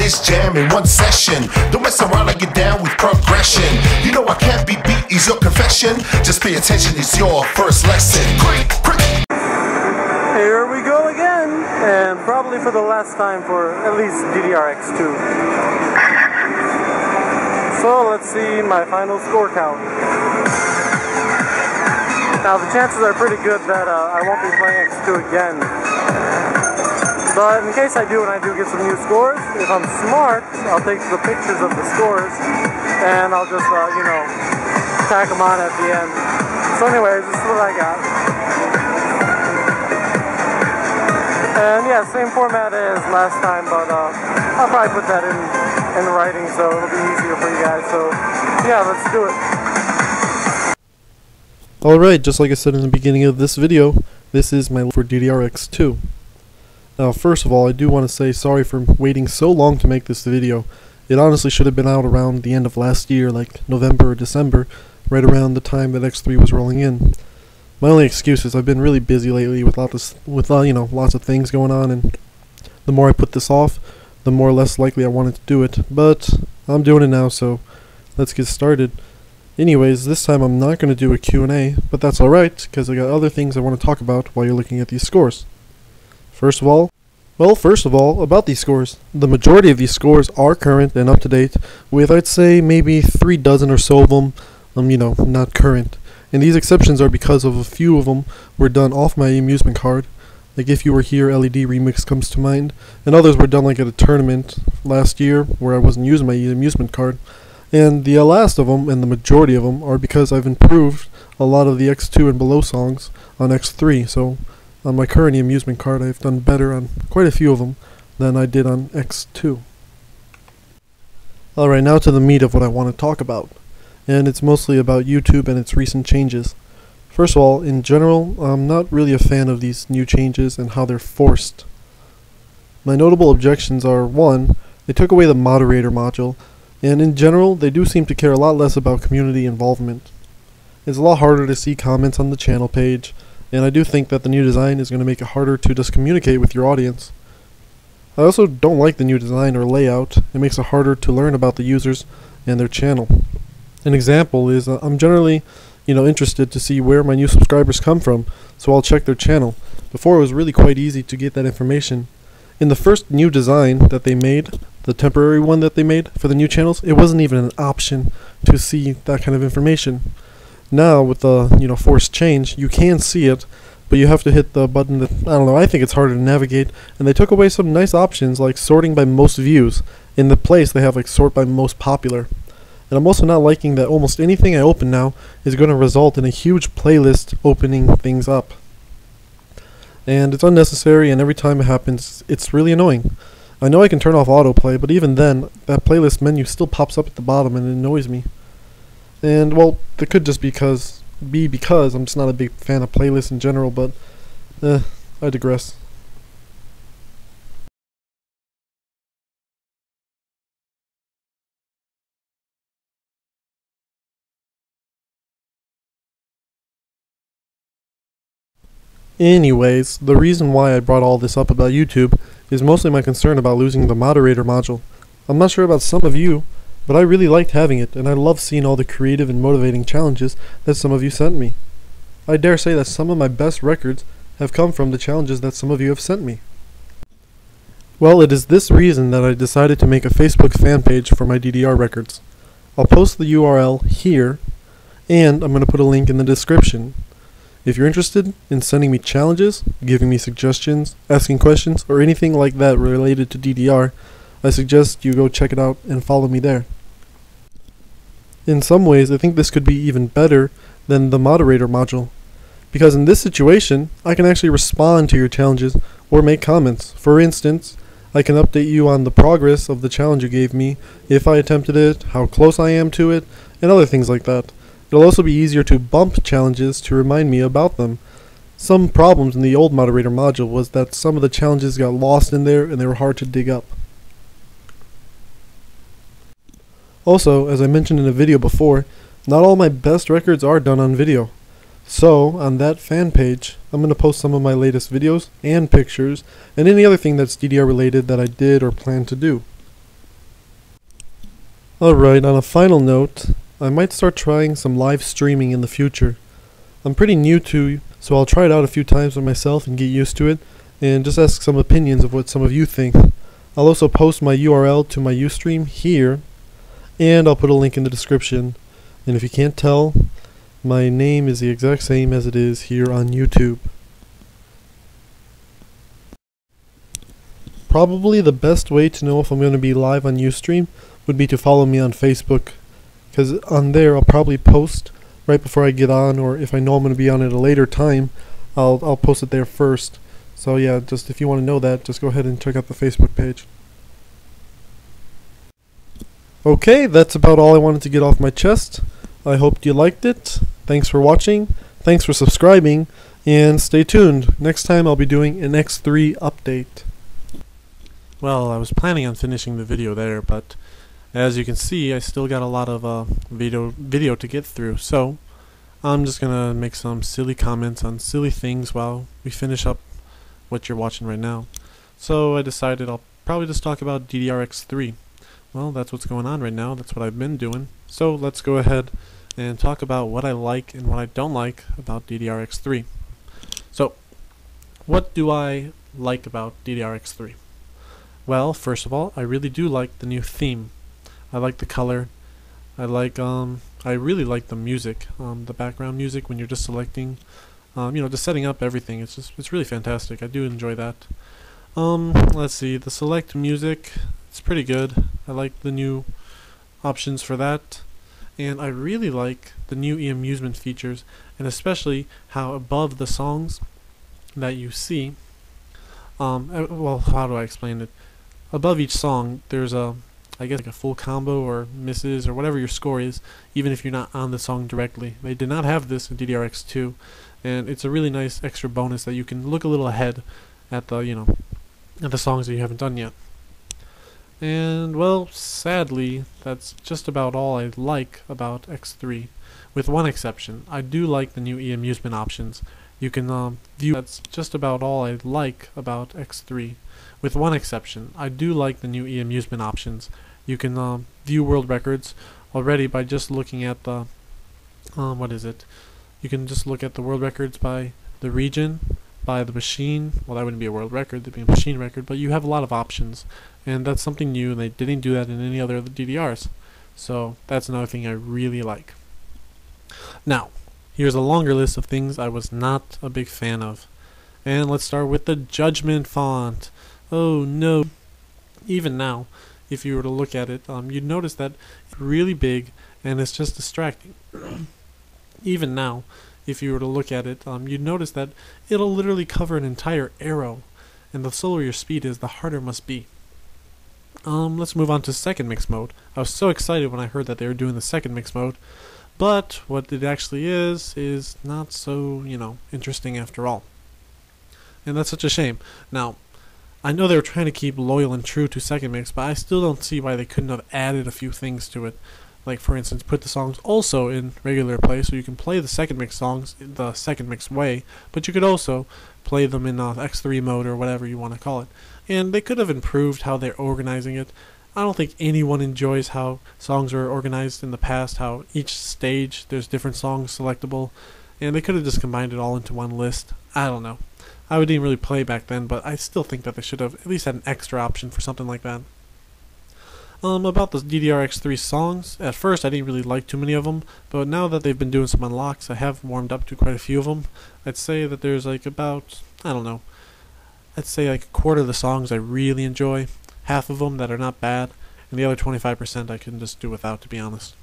this jam in one session. Don't mess around, I get down with progression. You know I can't be beat, is your confession. Just pay attention, it's your first lesson. Here we go again, and probably for the last time for at least DDR X2. So let's see my final score count. Now the chances are pretty good that I won't be playing X2 again. But in case I do and I do get some new scores, if I'm smart, I'll take the pictures of the scores and I'll just, you know, tack them on at the end. So anyways, this is what I got. And yeah, same format as last time, but I'll probably put that in writing so it'll be easier for you guys. So yeah, let's do it. Alright, just like I said in the beginning of this video, this is my for DDR X2. Now first of all, I do want to say sorry for waiting so long to make this video. It honestly should have been out around the end of last year, like November or December, right around the time that X3 was rolling in. My only excuse is I've been really busy lately with lots of things going on, and the more I put this off, the more or less likely I wanted to do it. But I'm doing it now, so let's get started. Anyways, this time I'm not going to do a Q&A, but that's alright, because I got other things I want to talk about while you're looking at these scores. First of all, about these scores. The majority of these scores are current and up to date, with I'd say maybe 3 dozen or so of them, not current. And these exceptions are because of a few of them were done off my amusement card. Like If You Were Here LED remix comes to mind, and others were done like at a tournament last year where I wasn't using my amusement card. And the last of them, and the majority of them, are because I've improved a lot of the X2 and below songs on X3. So on my current amusement card, I've done better on quite a few of them than I did on X2. Alright, now to the meat of what I want to talk about. And it's mostly about YouTube and its recent changes. First of all, in general, I'm not really a fan of these new changes and how they're forced. My notable objections are, 1, they took away the moderator module, and in general, they do seem to care a lot less about community involvement. It's a lot harder to see comments on the channel page, and I do think that the new design is going to make it harder to just communicate with your audience. I also don't like the new design or layout. It makes it harder to learn about the users and their channel. An example is I'm generally, interested to see where my new subscribers come from, so I'll check their channel. Before, it was really quite easy to get that information. In the first new design that they made, the temporary one that they made for the new channels, it wasn't even an option to see that kind of information. Now, with the, forced change, you can see it, but you have to hit the button that, I think it's harder to navigate, and they took away some nice options like sorting by most views. In the place, they have like sort by most popular. And I'm also not liking that almost anything I open now is going to result in a huge playlist opening things up. And it's unnecessary, and every time it happens, it's really annoying. I know I can turn off autoplay, but even then, that playlist menu still pops up at the bottom and it annoys me. And, well, that could just be because I'm just not a big fan of playlists in general, but, I digress. Anyways, the reason why I brought all this up about YouTube is mostly my concern about losing the moderator module. I'm not sure about some of you, but I really liked having it, and I love seeing all the creative and motivating challenges that some of you sent me. I dare say that some of my best records have come from the challenges that some of you have sent me. Well, it is this reason that I decided to make a Facebook fan page for my DDR records. I'll post the URL here, and I'm going to put a link in the description. If you're interested in sending me challenges, giving me suggestions, asking questions, or anything like that related to DDR, I suggest you go check it out and follow me there. In some ways, I think this could be even better than the moderator module, because in this situation, I can actually respond to your challenges or make comments. For instance, I can update you on the progress of the challenge you gave me, if I attempted it, how close I am to it, and other things like that. It'll also be easier to bump challenges to remind me about them. Some problems in the old moderator module was that some of the challenges got lost in there and they were hard to dig up. Also, as I mentioned in a video before, not all my best records are done on video. So, on that fan page, I'm going to post some of my latest videos and pictures and any other thing that's DDR related that I did or plan to do. Alright, on a final note, I might start trying some live streaming in the future. I'm pretty new to, so I'll try it out a few times by myself and get used to it, and just ask some opinions of what some of you think. I'll also post my URL to my Ustream here, and I'll put a link in the description. And if you can't tell, my name is the exact same as it is here on YouTube. Probably the best way to know if I'm going to be live on Ustream would be to follow me on Facebook, because on there I'll probably post right before I get on, or if I know I'm going to be on at a later time, I'll post it there first. So yeah, just if you want to know that, just go ahead and check out the Facebook page. Okay, that's about all I wanted to get off my chest. I hope you liked it. Thanks for watching, thanks for subscribing, and stay tuned. Next time I'll be doing an X3 update. Well, I was planning on finishing the video there, but as you can see, I still got a lot of video to get through, so I'm just gonna make some silly comments on silly things while we finish up what you're watching right now. So I decided I'll probably just talk about DDR X3. Well, that's what's going on right now, that's what I've been doing. So let's go ahead and talk about what I like and what I don't like about DDR X3. So, what do I like about DDR X3? Well, first of all, I really do like the new theme. I like the color. I really like the music, the background music when you're just selecting, just setting up everything. It's really fantastic. I do enjoy that. Let's see, the select music, it's pretty good. I like the new options for that, and I really like the new e-amusement features, and especially how above the songs that you see, well, how do I explain it? Above each song, there's I guess like a full combo or misses or whatever your score is, even if you're not on the song directly. They did not have this in DDR X2, and it's a really nice extra bonus that you can look a little ahead at the at the songs that you haven't done yet. And well, sadly, that's just about all I like about X3, with one exception. I do like the new e-amusement options. You can view. That's just about all I like about X3, with one exception. I do like the new e-amusement options. You can view world records already by just looking at the what is it? You can just look at the world records by the region, by the machine. Well, that wouldn't be a world record, that'd be a machine record, but you have a lot of options, and that's something new, and they didn't do that in any other of the DDRs. So that's another thing I really like. Now, here's a longer list of things I was not a big fan of. And let's start with the Judgment font. Oh no. Even now, if you were to look at it, you'd notice that it's really big and it's just distracting. Even now, if you were to look at it, you'd notice that it'll literally cover an entire arrow, and the slower your speed is, the harder it must be. Let's move on to second mix mode. I was so excited when I heard that they were doing the second mix mode, but what it actually is not so, interesting after all. And that's such a shame. Now, I know they were trying to keep loyal and true to second mix, but I still don't see why they couldn't have added a few things to it. Like, for instance, put the songs also in regular play, so you can play the second mix songs the second mix way, but you could also play them in X3 mode or whatever you want to call it. And they could have improved how they're organizing it. I don't think anyone enjoys how songs were organized in the past, how each stage there's different songs selectable, and they could have just combined it all into one list. I don't know. I didn't really play back then, but I still think that they should have at least had an extra option for something like that. About the DDR X3 songs, at first I didn't really like too many of them, but now that they've been doing some unlocks, I have warmed up to quite a few of them. I'd say that there's like about, I'd say like a quarter of the songs I really enjoy, half of them that are not bad, and the other 25% I can just do without, to be honest.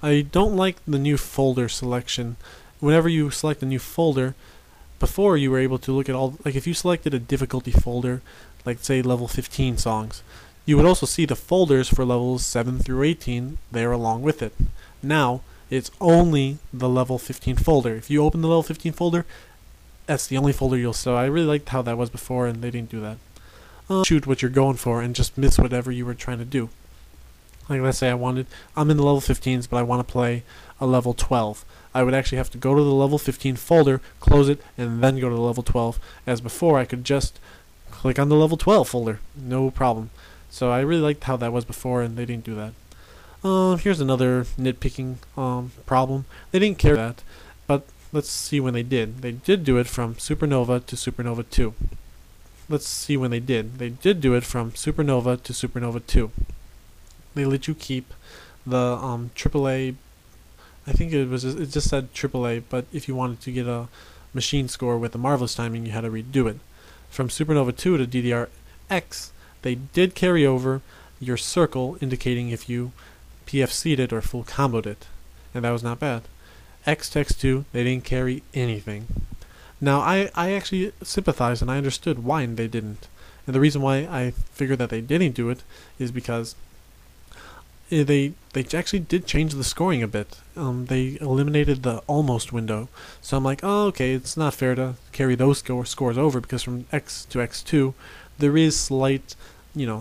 I don't like the new folder selection. Whenever you select a new folder, before you were able to look at all, like if you selected a difficulty folder, like say level 15 songs, you would also see the folders for levels 7 through 18 there along with it. Now, it's only the level 15 folder. If you open the level 15 folder, that's the only folder you'll see. So I really liked how that was before, and they didn't do that. Shoot what you're going for and just miss whatever you were trying to do. Like let's say I'm in the level 15s, but I want to play a level 12. I would actually have to go to the level 15 folder, close it, and then go to the level 12. As before, I could just click on the level 12 folder. No problem. So I really liked how that was before, and they didn't do that. Here's another nitpicking problem. They didn't care that, but let's see when they did. They did do it from Supernova to Supernova 2. Let's see when they did. They did do it from Supernova to Supernova 2. They let you keep the AAA. I think it just said AAA, but if you wanted to get a machine score with a marvelous timing, you had to redo it. From Supernova 2 to DDR X, they did carry over your circle, indicating if you PFC'd it or full comboed it, and that was not bad. X to X2, they didn't carry anything. Now, I actually sympathized and I understood why they didn't. And the reason why I figured that they didn't do it is because they actually did change the scoring a bit. They eliminated the almost window. So I'm like, oh, okay, it's not fair to carry those scores over, because from X to X2, there is slight,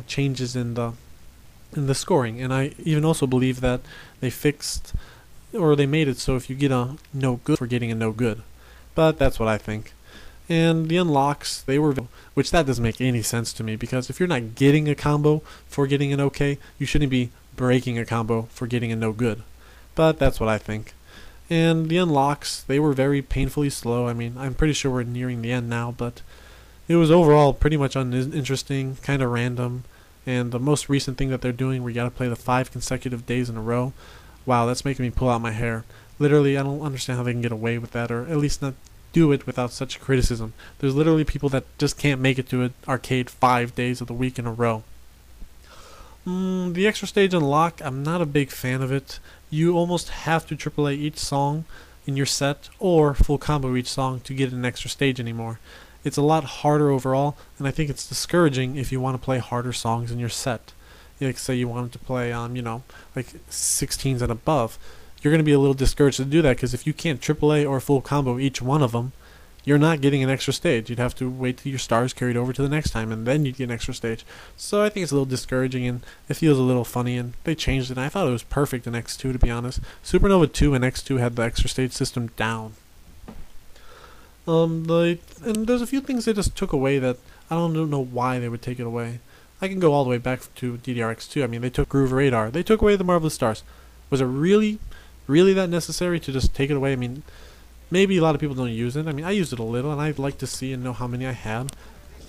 changes in the scoring. And I even also believe that they fixed, or they made it so if you get a no good for getting a no good. But that's what I think. And the unlocks, they were, which that doesn't make any sense to me, because if you're not getting a combo for getting an okay, you shouldn't be breaking a combo for getting a no good. But that's what I think. And the unlocks, they were very painfully slow. I mean, I'm pretty sure we're nearing the end now, but it was overall pretty much uninteresting, kind of random. And the most recent thing that they're doing, where you gotta play the 5 consecutive days in a row, wow, that's making me pull out my hair. Literally, I don't understand how they can get away with that, or at least not do it without such criticism. There's literally people that just can't make it to an arcade 5 days of the week in a row. The extra stage unlock, I'm not a big fan of it. You almost have to AAA each song in your set, or full combo each song to get an extra stage anymore. It's a lot harder overall, and I think it's discouraging if you want to play harder songs in your set. Like, say you wanted to play on, like 16s and above. You're going to be a little discouraged to do that, because if you can't AAA or full combo each one of them, you're not getting an extra stage. You'd have to wait till your stars carried over to the next time, and then you'd get an extra stage. So I think it's a little discouraging, and it feels a little funny, and they changed it, and I thought it was perfect in X2, to be honest. Supernova 2 and X2 had the extra stage system down. And there's a few things they just took away that I don't know why they would take it away. I can go all the way back to DDR X2. I mean, they took Groove Radar. They took away the Marvelous Stars. Was it really that necessary to just take it away? I mean, maybe a lot of people don't use it. I mean, I used it a little, and I'd like to see and know how many I had.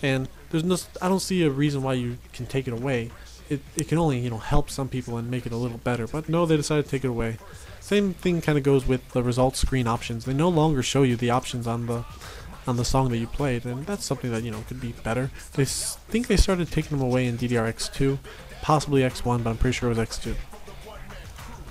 And I don't see a reason why you can take it away. It can only, help some people and make it a little better. But no, they decided to take it away. Same thing kind of goes with the results screen options. They no longer show you the options on the song that you played, and that's something that could be better. They think they started taking them away in DDR X2, possibly X1, but I'm pretty sure it was X2.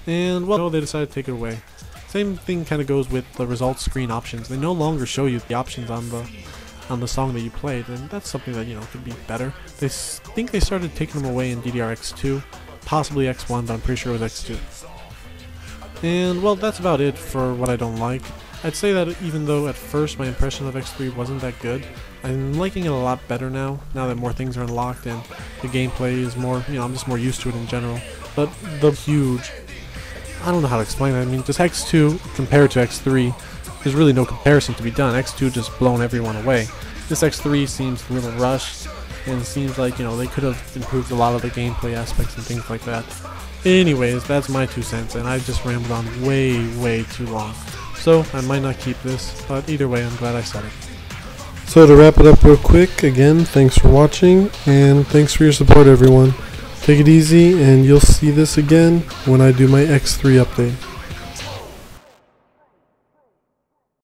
And well, no, they decided to take it away. Same thing kind of goes with the results screen options. They no longer show you the options on the song that you played, and that's something that could be better. They think they started taking them away in DDR X2, possibly X1, but I'm pretty sure it was X2. And well, that's about it for what I don't like. I'd say that even though at first my impression of X3 wasn't that good, I'm liking it a lot better now that more things are unlocked and the gameplay is more, I'm just more used to it in general. But the huge, I don't know how to explain it. I mean, just X2 compared to X3, there's really no comparison to be done. X2 just blown everyone away. This X3 seems a little rushed, and it seems like, they could have improved a lot of the gameplay aspects and things like that. Anyways, that's my 2 cents, and I just rambled on way too long. So, I might not keep this, but either way, I'm glad I said it. So to wrap it up real quick, again, thanks for watching, and thanks for your support, everyone. Take it easy, and you'll see this again when I do my X3 update.